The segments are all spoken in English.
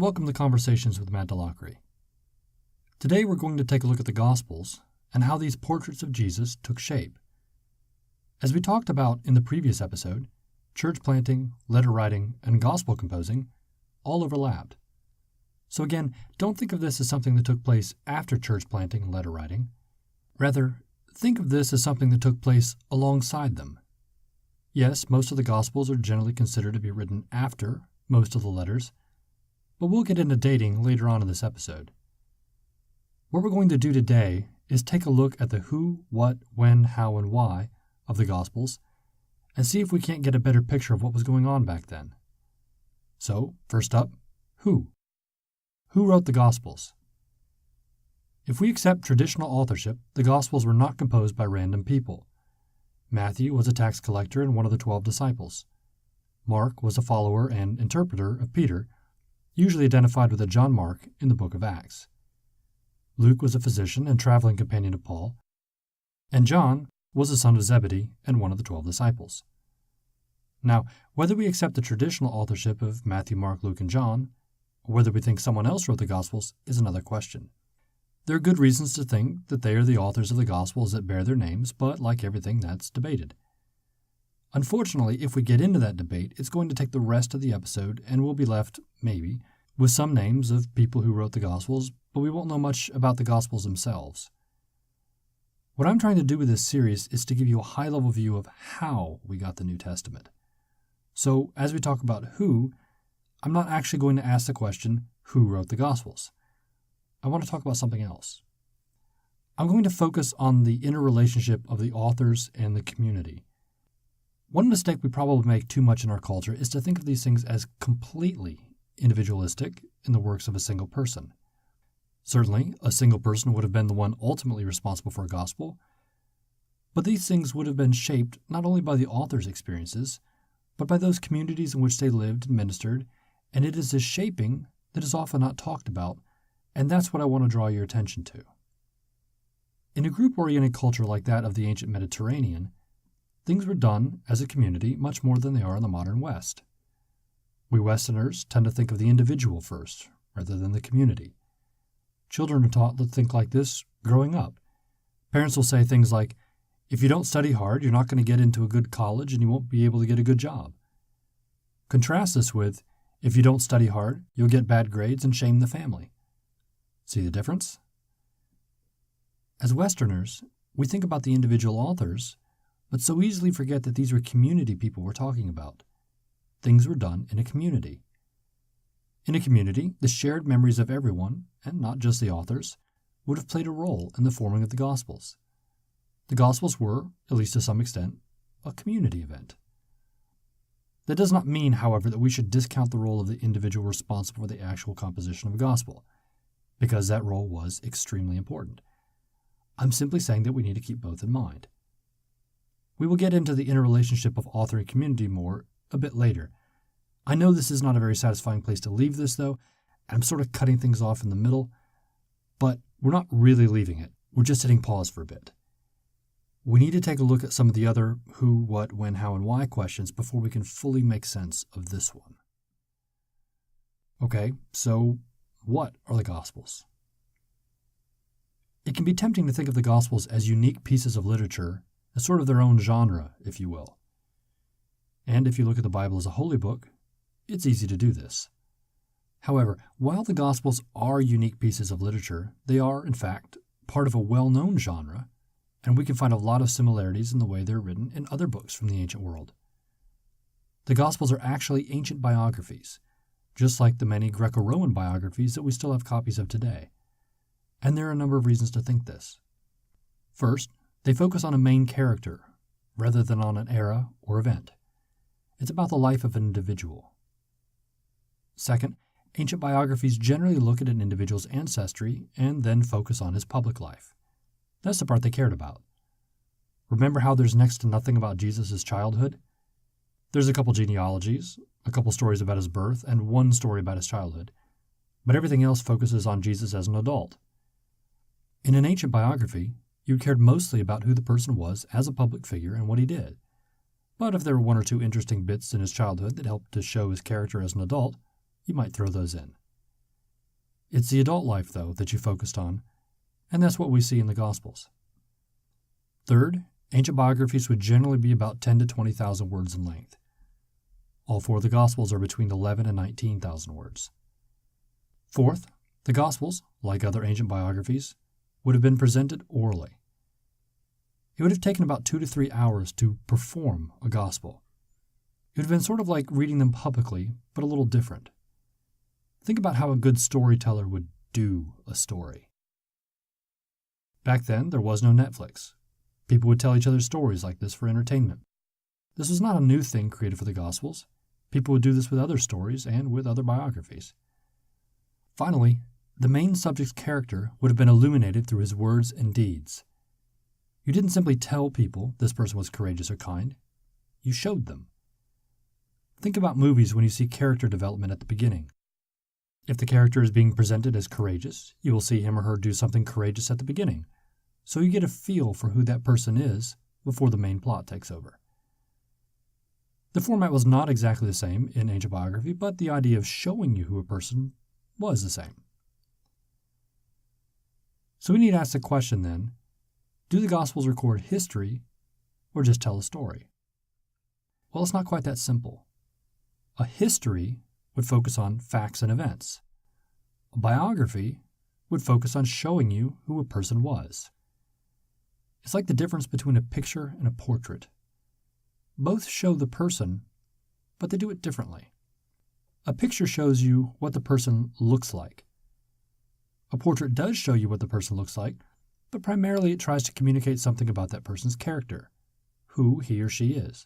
and welcome to Conversations with Matt Delacre. Today we're going to take a look at the Gospels and how these portraits of Jesus took shape. As we talked about in the previous episode, church planting, letter writing, and gospel composing all overlapped. So again, don't think of this as something that took place after church planting and letter writing. Rather, think of this as something that took place alongside them. Yes, most of the Gospels are generally considered to be written after most of the letters, but we'll get into dating later on in this episode. What we're going to do today is take a look at the who, what, when, how, and why of the Gospels and see if we can't get a better picture of what was going on back then. So, first up, who? Who wrote the Gospels? If we accept traditional authorship, the Gospels were not composed by random people. Matthew was a tax collector and one of the 12 disciples. Mark was a follower and interpreter of Peter, usually identified with a John Mark in the book of Acts. Luke was a physician and traveling companion of Paul, and John was the son of Zebedee and one of the 12 disciples. Now, whether we accept the traditional authorship of Matthew, Mark, Luke, and John, or whether we think someone else wrote the Gospels, is another question. There are good reasons to think that they are the authors of the Gospels that bear their names, but like everything, that's debated. Unfortunately, if we get into that debate, it's going to take the rest of the episode, and we'll be left, maybe, with some names of people who wrote the Gospels, but we won't know much about the Gospels themselves. What I'm trying to do with this series is to give you a high-level view of how we got the New Testament. So, as we talk about who, I'm not actually going to ask the question, who wrote the Gospels? I want to talk about something else. I'm going to focus on the interrelationship of the authors and the community. One mistake we probably make too much in our culture is to think of these things as completely individualistic in the works of a single person. Certainly, a single person would have been the one ultimately responsible for a gospel, but these things would have been shaped not only by the author's experiences, but by those communities in which they lived and ministered, and it is this shaping that is often not talked about, and that's what I want to draw your attention to. In a group-oriented culture like that of the ancient Mediterranean, things were done as a community much more than they are in the modern West. We Westerners tend to think of the individual first, rather than the community. Children are taught to think like this growing up. Parents will say things like, if you don't study hard, you're not going to get into a good college and you won't be able to get a good job. Contrast this with, if you don't study hard, you'll get bad grades and shame the family. See the difference? As Westerners, we think about the individual authors, but so easily forget that these were community people we're talking about. Things were done in a community. In a community, the shared memories of everyone, and not just the authors, would have played a role in the forming of the Gospels. The Gospels were, at least to some extent, a community event. That does not mean, however, that we should discount the role of the individual responsible for the actual composition of a gospel, because that role was extremely important. I'm simply saying that we need to keep both in mind. We will get into the interrelationship of author and community more a bit later. I know this is not a very satisfying place to leave this, though, and I'm sort of cutting things off in the middle, but we're not really leaving it. We're just hitting pause for a bit. We need to take a look at some of the other who, what, when, how, and why questions before we can fully make sense of this one. Okay, so what are the Gospels? It can be tempting to think of the Gospels as unique pieces of literature, as sort of their own genre, if you will. And if you look at the Bible as a holy book, it's easy to do this. However, while the Gospels are unique pieces of literature, they are, in fact, part of a well-known genre, and we can find a lot of similarities in the way they're written in other books from the ancient world. The Gospels are actually ancient biographies, just like the many Greco-Roman biographies that we still have copies of today. And there are a number of reasons to think this. First, they focus on a main character, rather than on an era or event. It's about the life of an individual. Second, ancient biographies generally look at an individual's ancestry and then focus on his public life. That's the part they cared about. Remember how there's next to nothing about Jesus' childhood? There's a couple genealogies, a couple stories about his birth, and one story about his childhood, but everything else focuses on Jesus as an adult. In an ancient biography, you cared mostly about who the person was as a public figure and what he did. But if there were one or two interesting bits in his childhood that helped to show his character as an adult, you might throw those in. It's the adult life, though, that you focused on, and that's what we see in the Gospels. Third, ancient biographies would generally be about 10 to 20,000 words in length. All four of the Gospels are between 11 and 19,000 words. Fourth, the Gospels, like other ancient biographies, would have been presented orally. It would have taken about 2 to 3 hours to perform a Gospel. It would have been sort of like reading them publicly, but a little different. Think about how a good storyteller would do a story. Back then, there was no Netflix. People would tell each other stories like this for entertainment. This was not a new thing created for the Gospels. People would do this with other stories and with other biographies. Finally, the main subject's character would have been illuminated through his words and deeds. You didn't simply tell people this person was courageous or kind. You showed them. Think about movies when you see character development at the beginning. If the character is being presented as courageous, you will see him or her do something courageous at the beginning, so you get a feel for who that person is before the main plot takes over. The format was not exactly the same in ancient biography, but the idea of showing you who a person was the same. So we need to ask the question then, do the Gospels record history or just tell a story? Well, it's not quite that simple. A history would focus on facts and events. A biography would focus on showing you who a person was. It's like the difference between a picture and a portrait. Both show the person, but they do it differently. A picture shows you what the person looks like. A portrait does show you what the person looks like, but primarily it tries to communicate something about that person's character, who he or she is.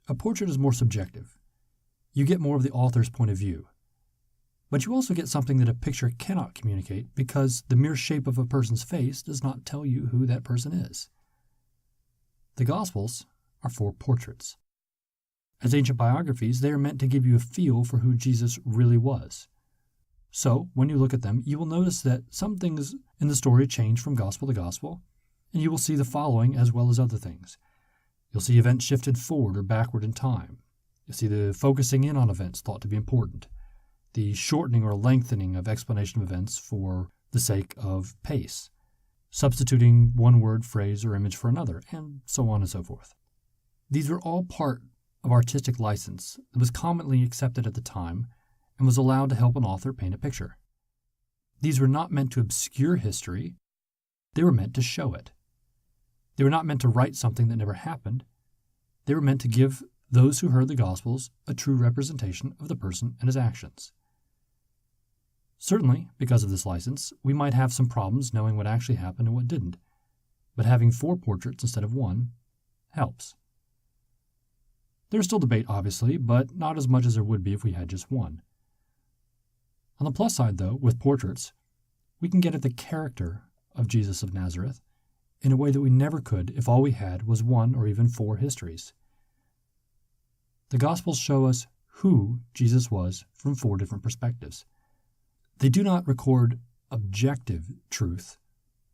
A portrait is more subjective. You get more of the author's point of view. But you also get something that a picture cannot communicate because the mere shape of a person's face does not tell you who that person is. The Gospels are for portraits. As ancient biographies, they are meant to give you a feel for who Jesus really was. So, when you look at them, you will notice that some things in the story change from gospel to gospel, and you will see the following as well as other things. You'll see events shifted forward or backward in time. You'll see the focusing in on events thought to be important, the shortening or lengthening of explanation of events for the sake of pace, substituting one word, phrase, or image for another, and so on and so forth. These were all part of artistic license that was commonly accepted at the time and was allowed to help an author paint a picture. These were not meant to obscure history, they were meant to show it. They were not meant to write something that never happened. They were meant to give those who heard the Gospels a true representation of the person and his actions. Certainly, because of this license, we might have some problems knowing what actually happened and what didn't, but having 4 portraits instead of 1 helps. There's still debate, obviously, but not as much as there would be if we had just 1. On the plus side, though, with portraits, we can get at the character of Jesus of Nazareth in a way that we never could if all we had was 1 or even 4 histories. The Gospels show us who Jesus was from 4 different perspectives. They do not record objective truth,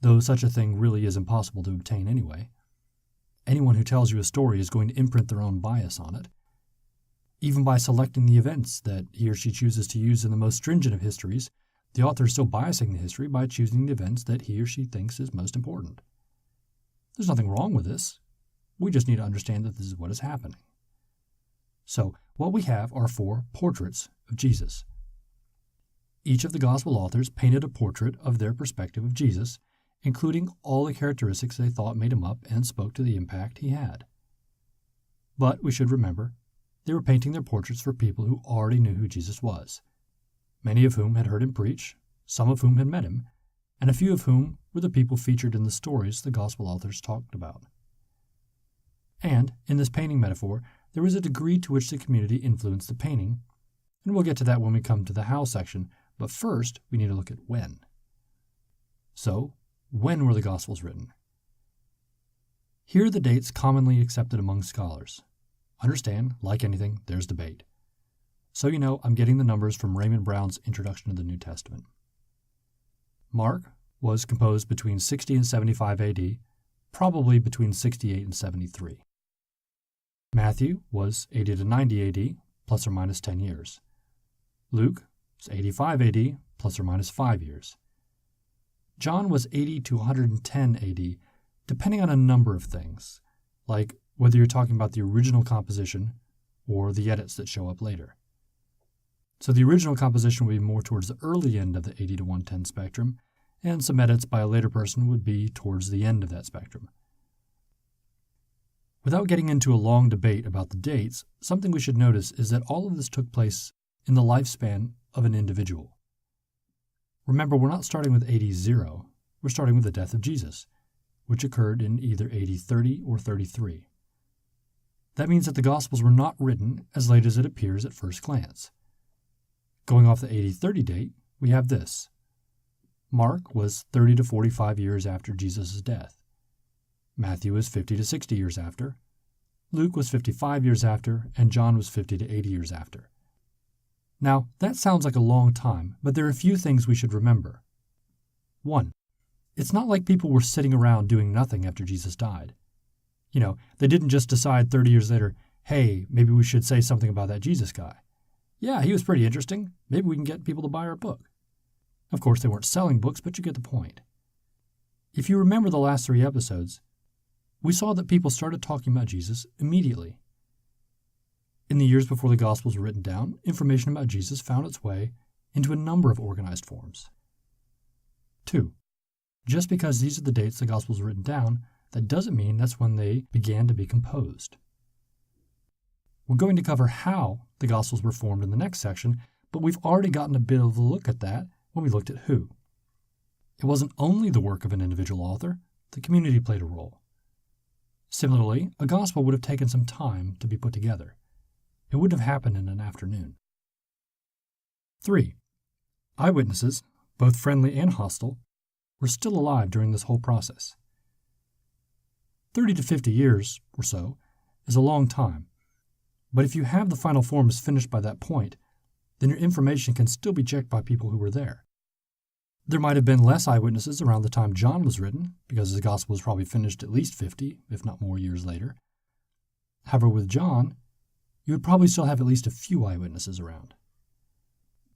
though such a thing really is impossible to obtain anyway. Anyone who tells you a story is going to imprint their own bias on it, even by selecting the events that he or she chooses to use in the most stringent of histories. The author is still biasing the history by choosing the events that he or she thinks is most important. There's nothing wrong with this. We just need to understand that this is what is happening. So, what we have are 4 portraits of Jesus. Each of the Gospel authors painted a portrait of their perspective of Jesus, including all the characteristics they thought made him up and spoke to the impact he had. But we should remember, they were painting their portraits for people who already knew who Jesus was, many of whom had heard him preach, some of whom had met him, and a few of whom were the people featured in the stories the Gospel authors talked about. And, in this painting metaphor, there was a degree to which the community influenced the painting, and we'll get to that when we come to the how section, but first we need to look at when. So, when were the Gospels written? Here are the dates commonly accepted among scholars. Understand, like anything, there's debate. So you know, I'm getting the numbers from Raymond Brown's Introduction to the New Testament. Mark was composed between 60 and 75 AD, probably between 68 and 73. Matthew was 80 to 90 AD, plus or minus 10 years. Luke was 85 AD, plus or minus 5 years. John was 80 to 110 AD, depending on a number of things, like whether you're talking about the original composition or the edits that show up later. So the original composition would be more towards the early end of the 80 to 110 spectrum, and some edits by a later person would be towards the end of that spectrum. Without getting into a long debate about the dates, something we should notice is that all of this took place in the lifespan of an individual. Remember, we're not starting with AD 0, we're starting with the death of Jesus, which occurred in either AD 30 or 33. That means that the Gospels were not written as late as it appears at first glance. Going off the AD 30 date, we have this. Mark was 30 to 45 years after Jesus' death. Matthew was 50 to 60 years after. Luke was 55 years after, and John was 50 to 80 years after. Now, that sounds like a long time, but there are a few things we should remember. 1. It's not like people were sitting around doing nothing after Jesus died. They didn't just decide 30 years later, hey, maybe we should say something about that Jesus guy. Yeah, he was pretty interesting. Maybe we can get people to buy our book. Of course, they weren't selling books, but you get the point. If you remember the last 3 episodes, we saw that people started talking about Jesus immediately. In the years before the Gospels were written down, information about Jesus found its way into a number of organized forms. 2. Just because these are the dates the Gospels were written down, that doesn't mean that's when they began to be composed. We're going to cover how the Gospels were formed in the next section, but we've already gotten a bit of a look at that when we looked at who. It wasn't only the work of an individual author, the community played a role. Similarly, a Gospel would have taken some time to be put together. It wouldn't have happened in an afternoon. 3. Eyewitnesses, both friendly and hostile, were still alive during this whole process. 30 to 50 years or so is a long time, but if you have the final forms finished by that point, then your information can still be checked by people who were there. There might have been less eyewitnesses around the time John was written, because his gospel was probably finished at least 50, if not more, years later. However, with John, you would probably still have at least a few eyewitnesses around.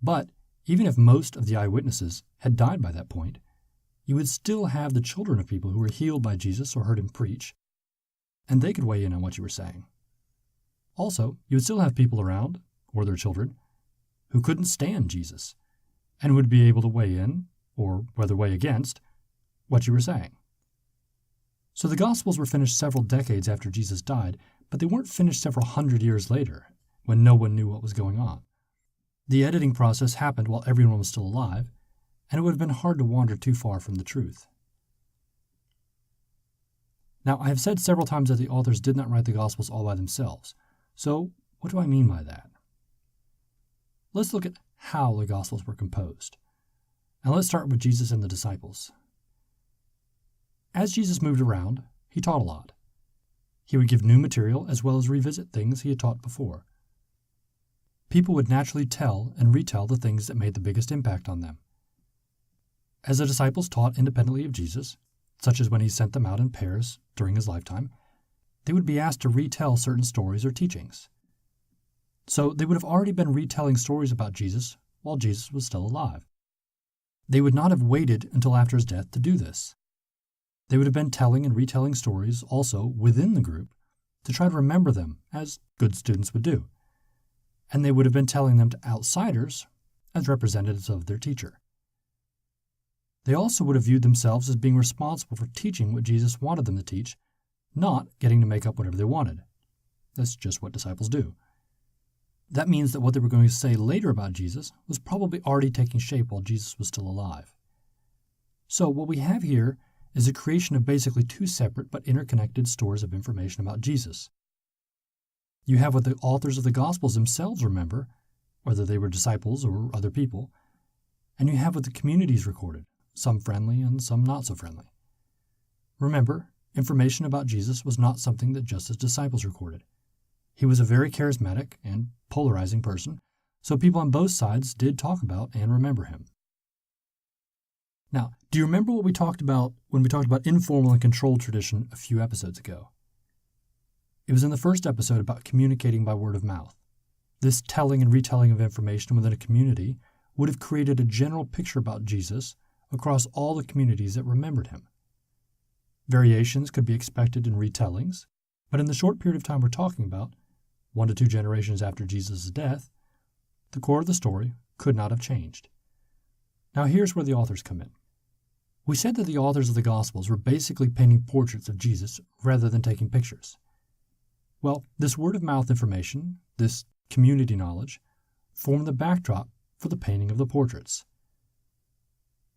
But even if most of the eyewitnesses had died by that point, you would still have the children of people who were healed by Jesus or heard him preach, and they could weigh in on what you were saying. Also, you would still have people around, or their children, who couldn't stand Jesus, and would be able to weigh in, or whether weigh against, what you were saying. So the Gospels were finished several decades after Jesus died, but they weren't finished several hundred years later, when no one knew what was going on. The editing process happened while everyone was still alive, and it would have been hard to wander too far from the truth. Now, I have said several times that the authors did not write the Gospels all by themselves. So, what do I mean by that? Let's look at how the Gospels were composed. And let's start with Jesus and the disciples. As Jesus moved around, he taught a lot. He would give new material as well as revisit things he had taught before. People would naturally tell and retell the things that made the biggest impact on them. As the disciples taught independently of Jesus, such as when he sent them out in pairs during his lifetime, they would be asked to retell certain stories or teachings. So they would have already been retelling stories about Jesus while Jesus was still alive. They would not have waited until after his death to do this. They would have been telling and retelling stories also within the group to try to remember them, as good students would do. And they would have been telling them to outsiders as representatives of their teacher. They also would have viewed themselves as being responsible for teaching what Jesus wanted them to teach, not getting to make up whatever they wanted. That's just what disciples do. That means that what they were going to say later about Jesus was probably already taking shape while Jesus was still alive. So what we have here is a creation of basically 2 separate but interconnected stores of information about Jesus. You have what the authors of the Gospels themselves remember, whether they were disciples or other people, and you have what the communities recorded, some friendly and some not so friendly. Remember, information about Jesus was not something that just his disciples recorded. He was a very charismatic and polarizing person, so people on both sides did talk about and remember him. Now, do you remember what we talked about when we talked about informal and controlled tradition a few episodes ago? It was in the first episode about communicating by word of mouth. This telling and retelling of information within a community would have created a general picture about Jesus across all the communities that remembered him. Variations could be expected in retellings, but in the short period of time we're talking about, 1 to 2 generations after Jesus' death, the core of the story could not have changed. Now here's where the authors come in. We said that the authors of the Gospels were basically painting portraits of Jesus rather than taking pictures. Well, this word-of-mouth information, this community knowledge, formed the backdrop for the painting of the portraits.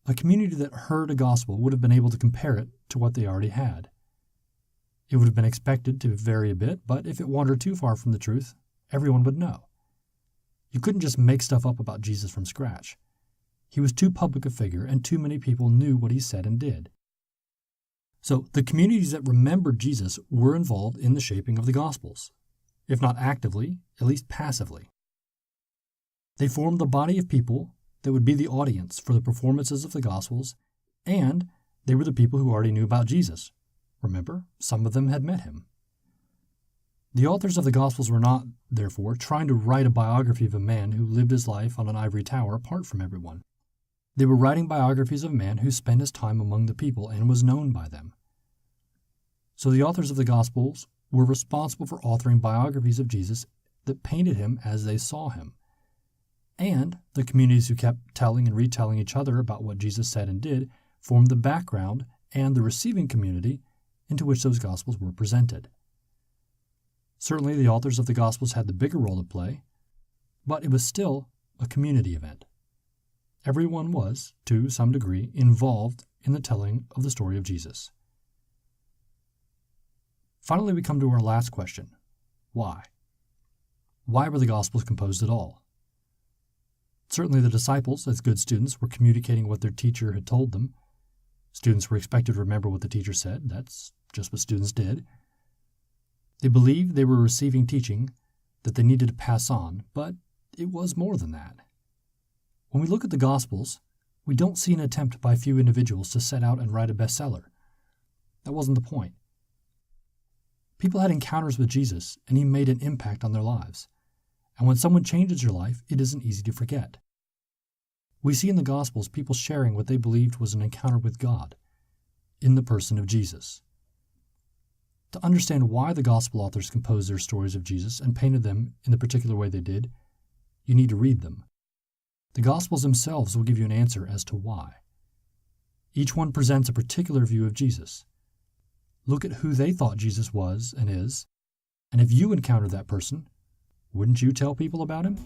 A community that heard a gospel would have been able to compare it to what they already had. It would have been expected to vary a bit, but if it wandered too far from the truth, everyone would know. You couldn't just make stuff up about Jesus from scratch. He was too public a figure, and too many people knew what he said and did. So the communities that remembered Jesus were involved in the shaping of the Gospels, if not actively, at least passively. They formed the body of people that would be the audience for the performances of the Gospels, and they were the people who already knew about Jesus. Remember, some of them had met him. The authors of the Gospels were not, therefore, trying to write a biography of a man who lived his life on an ivory tower apart from everyone. They were writing biographies of a man who spent his time among the people and was known by them. So the authors of the Gospels were responsible for authoring biographies of Jesus that painted him as they saw him. And the communities who kept telling and retelling each other about what Jesus said and did formed the background and the receiving community into which those Gospels were presented. Certainly the authors of the Gospels had the bigger role to play, but it was still a community event. Everyone was, to some degree, involved in the telling of the story of Jesus. Finally, we come to our last question. Why? Why were the Gospels composed at all? Certainly the disciples, as good students, were communicating what their teacher had told them. Students were expected to remember what the teacher said. That's just what students did. They believed they were receiving teaching that they needed to pass on, but it was more than that. When we look at the Gospels, we don't see an attempt by a few individuals to set out and write a bestseller. That wasn't the point. People had encounters with Jesus, and he made an impact on their lives. And when someone changes your life, it isn't easy to forget. We see in the Gospels people sharing what they believed was an encounter with God in the person of Jesus. To understand why the Gospel authors composed their stories of Jesus and painted them in the particular way they did, you need to read them. The Gospels themselves will give you an answer as to why. Each one presents a particular view of Jesus. Look at who they thought Jesus was and is, and if you encountered that person, wouldn't you tell people about him?